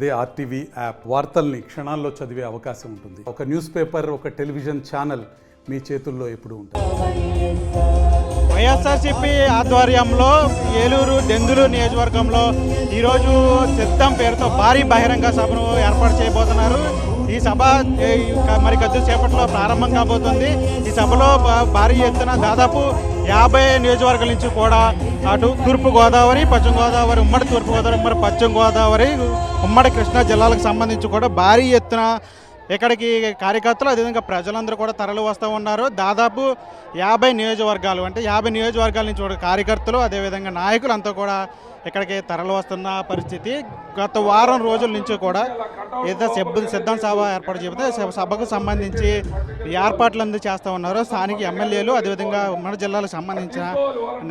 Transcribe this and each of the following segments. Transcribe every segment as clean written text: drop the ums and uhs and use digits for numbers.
అదే RTV app వార్తల్ని క్షణాల్లో చదివే అవకాశం ఉంటుంది. ఒక న్యూస్ పేపర్, ఒక టెలివిజన్ ఛానల్ మీ చేతుల్లో ఎప్పుడూ ఉంటుంది. వైఎస్ఆర్సీపీ ఆధ్వర్యంలో ఏలూరు దెందులు నియోజకవర్గంలో ఈరోజు సిద్ధం పేరుతో భారీ బహిరంగ సభను ఏర్పాటు చేయబోతున్నారు. ఈ సభ మరి కొద్దిసేపట్లో ప్రారంభం కాబోతుంది. ఈ సభలో భారీ ఎత్తున దాదాపు 50 నియోజకవర్గాల నుంచి కూడా అటు తూర్పుగోదావరి, పశ్చిమ గోదావరి, ఉమ్మడి తూర్పుగోదావరి, ఉమ్మడి పశ్చిమ గోదావరి, ఉమ్మడి కృష్ణా జిల్లాలకు సంబంధించి కూడా భారీ ఎత్తున ఇక్కడికి కార్యకర్తలు అదేవిధంగా ప్రజలందరూ కూడా తరలి వస్తూ ఉన్నారు. దాదాపు 50 నియోజకవర్గాలు అంటే 50 నియోజకవర్గాల నుంచి కూడా కార్యకర్తలు అదేవిధంగా నాయకులు అంతా కూడా ఇక్కడికి తరలి వస్తున్న పరిస్థితి. గత వారం రోజుల నుంచి కూడా ఏదో సిద్ధం సభ ఏర్పాటు చేయబోతే సభకు సంబంధించి ఏర్పాట్లందరూ చేస్తూ ఉన్నారు. స్థానిక ఎమ్మెల్యేలు అదేవిధంగా ఉమ్మడి జిల్లాలకు సంబంధించిన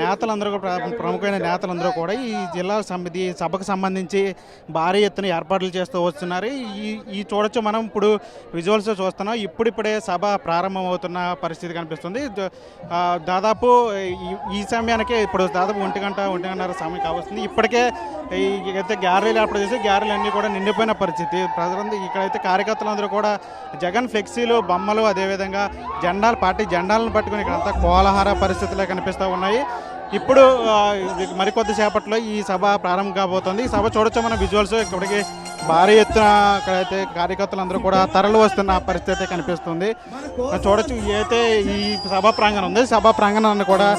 నేతలందరూ కూడా ప్రముఖమైన నేతలందరూ కూడా ఈ జిల్లా సభకు సంబంధించి భారీ ఎత్తున ఏర్పాట్లు చేస్తూ వస్తున్నారు. ఈ చూడొచ్చు మనం ఇప్పుడు విజువల్స్ చూస్తున్నాం. ఇప్పుడిప్పుడే సభ ప్రారంభం అవుతున్న పరిస్థితి కనిపిస్తుంది. దాదాపు ఈ సమయానికి ఇప్పుడు దాదాపు 1:30 సమయం కావస్తుంది. ఇప్పటికే అయితే గ్యాలరీలు ఏర్పాటు చేసి గ్యాలరీలు అన్నీ కూడా నిండిపోయిన పరిస్థితి. ప్రజలందరూ ఇక్కడైతే కార్యకర్తలందరూ కూడా జగన్ ఫ్లెక్సీలు, బొమ్మలు అదేవిధంగా పార్టీ జెండాలను పట్టుకుని ఇక్కడంతా కోలాహల పరిస్థితులే కనిపిస్తూ ఉన్నాయి. ఇప్పుడు మరికొద్ది సేపట్లో ఈ సభ ప్రారంభం కాబోతుంది. ఈ సభ చూడొచ్చు మన విజువల్స్. ఇక్కడికి భారీ ఎత్తున అక్కడైతే కార్యకర్తలందరూ కూడా తరలి వస్తున్న పరిస్థితి కనిపిస్తుంది. చూడొచ్చు అయితే ఈ సభా ప్రాంగణం ఉంది. సభా ప్రాంగణాన్ని కూడా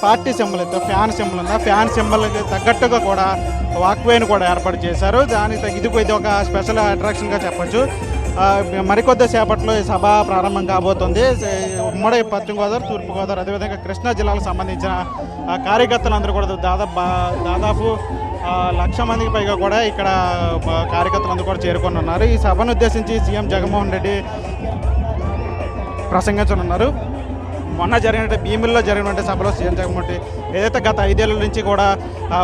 పార్టీ సింబల్ అయితే ఫ్యాన్ సింబల్ ఉంది. ఆ ఫ్యాన్ సింబల్కి తగ్గట్టుగా కూడా వాక్వేని కూడా ఏర్పాటు చేశారు. దానికి ఇది ఒక స్పెషల్ అట్రాక్షన్గా చెప్పచ్చు. మరికొద్ది సేపట్లో ఈ సభ ప్రారంభం కాబోతుంది. ఉమ్మడి పశ్చిమ గోదావరి, తూర్పుగోదావరి అదేవిధంగా కృష్ణా జిల్లాలకు సంబంధించిన కార్యకర్తలందరూ కూడా దాదాపు 1,00,000 మందికి పైగా కూడా ఇక్కడ కార్యకర్తలందరూ కూడా చేరుకొని ఉన్నారు. ఈ సభను ఉద్దేశించి సీఎం జగన్మోహన్ రెడ్డి ప్రసంగించనున్నారు. మొన్న భీముల్లో జరిగినటువంటి సభలో సీఎం జగన్మోహన్ రెడ్డి ఏదైతే గత 5 ఏళ్ల నుంచి కూడా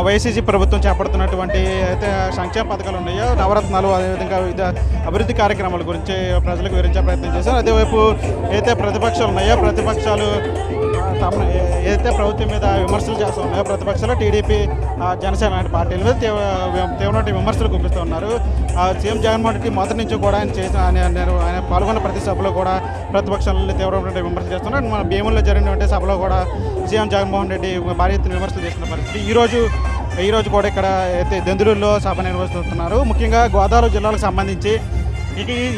వైసీపీ ప్రభుత్వం చేపడుతున్నటువంటి అయితే సంక్షేమ పథకాలు ఉన్నాయో, నవరత్నాలు అదేవిధంగా వివిధ అభివృద్ధి కార్యక్రమాల గురించి ప్రజలకు వివరించే ప్రయత్నం చేశారు. అదేవైపు ఏదైతే ప్రతిపక్షాలు ఉన్నాయో, ప్రతిపక్షాలు ఏదైతే ప్రభుత్వం మీద విమర్శలు చేస్తూ ఉన్నాయో, ప్రతిపక్షాలు టీడీపీ, జనసేన లాంటి పార్టీల మీద తీవ్రమైన విమర్శలు గుప్పిస్తూ ఉన్నారు. సీఎం జగన్మోహన్ రెడ్డి మొదటి నుంచి కూడా ఆయన పాల్గొన్న ప్రతి సభలో కూడా ప్రతిపక్షాలను తీవ్రమైన విమర్శలు చేస్తున్నారు. మన భీముల్లో జరిగినటువంటి సభలో కూడా సీఎం జగన్మోహన్ రెడ్డి భారీ ఎత్తున విమర్శలు చేస్తున్న పరిస్థితి. ఈరోజు కూడా ఇక్కడ అయితే దెందులూరులో సభ నిర్వహిస్తున్నారు. ముఖ్యంగా గోదావరి జిల్లాలకు సంబంధించి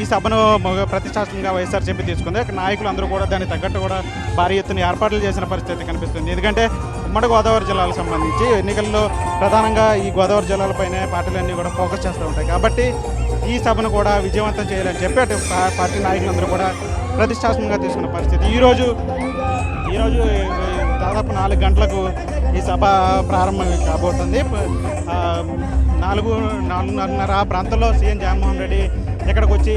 ఈ సభను ప్రతిష్టాత్మకంగా వైఎస్ఆర్సీపీ తీసుకుంది. నాయకులు అందరూ కూడా దానికి తగ్గట్టు కూడా భారీ ఎత్తున ఏర్పాట్లు చేసిన పరిస్థితి కనిపిస్తుంది. ఎందుకంటే ఉమ్మడి గోదావరి జిల్లాలకు సంబంధించి ఎన్నికల్లో ప్రధానంగా ఈ గోదావరి జిల్లాలపైనే పార్టీలన్నీ కూడా ఫోకస్ చేస్తూ ఉంటాయి. కాబట్టి ఈ సభను కూడా విజయవంతం చేయాలని చెప్పి అటు పార్టీ నాయకులందరూ కూడా ప్రతిష్టాత్మకంగా తీసుకున్న పరిస్థితి. ఈరోజు దాదాపు 4 గంటలకు ఈ సభ ప్రారంభం కాబోతుంది. 4:30 ఆ ప్రాంతంలో సీఎం జగన్మోహన్ రెడ్డి ఇక్కడికి వచ్చి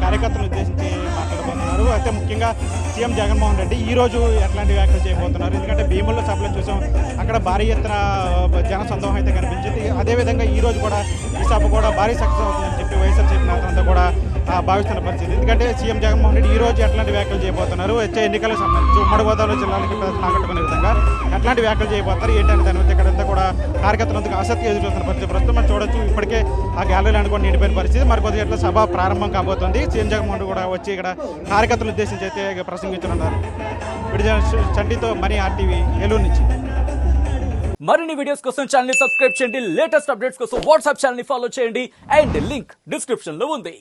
కార్యకర్తలను ఉద్దేశించి మాట్లాడబోతున్నారు. అయితే ముఖ్యంగా సీఎం జగన్మోహన్ రెడ్డి ఈరోజు ఎట్లాంటి వ్యాఖ్యలు చేయబోతున్నారు. ఎందుకంటే భీముల్లో సభలో చూసాం, అక్కడ భారీ ఎత్తున జనసందోహం అయితే కనిపించింది. అదేవిధంగా ఈరోజు కూడా ఈ సభ కూడా భారీ సక్సెస్ అవుతుందని చెప్పి వైఎస్ఆర్సీపీ నేతలంతా కూడా భావిస్తున్న పరిస్థితి. ఎందుకంటే సీఎం జగన్మోహన్ రెడ్డి ఈరోజు ఎట్లాంటి వ్యాఖ్యలు చేయబోతున్నారు, వచ్చే ఎన్నికలకు సంబంధించి ఉమ్మడి గోదావరి జిల్లాలకి ఆకట్టుకునే విధంగా ఎట్లాంటి వ్యాఖ్యలు చేయబోతున్నారు ఏంటంటే దాని మీద ఇక్కడంతా కూడా కార్యకర్తలందుకు ఆసక్తి ఎదురు చూస్తున్న పరిస్థితి. ప్రస్తుతం మనం చూడొచ్చు, ఇప్పటికే ఆ గ్యాలరీలు అనుకోని నిండిపోయిన పరిస్థితి. మరికొద్ది గంటల సభ ప్రారంభం కాబోతుంది. సీఎం జగన్మోహన్ రెడ్డి కూడా వచ్చి ఇక్కడ కార్యకర్తలు ఉద్దేశించి అయితే ప్రసంగించనున్నారు. చంటితో మనీ ఆర్టీవీ ఏలూరు నుంచి. మరిన్ని వీడియోస్ కోసం ఛానల్ ని సబ్స్క్రైబ్ చేయండి. లేటెస్ట్ అప్డేట్స్ కోసం వాట్సాప్ ఛానల్ ని ఫాలో చేయండి. అండ్ లింక్ డిస్క్రిప్షన్ లో ఉంది.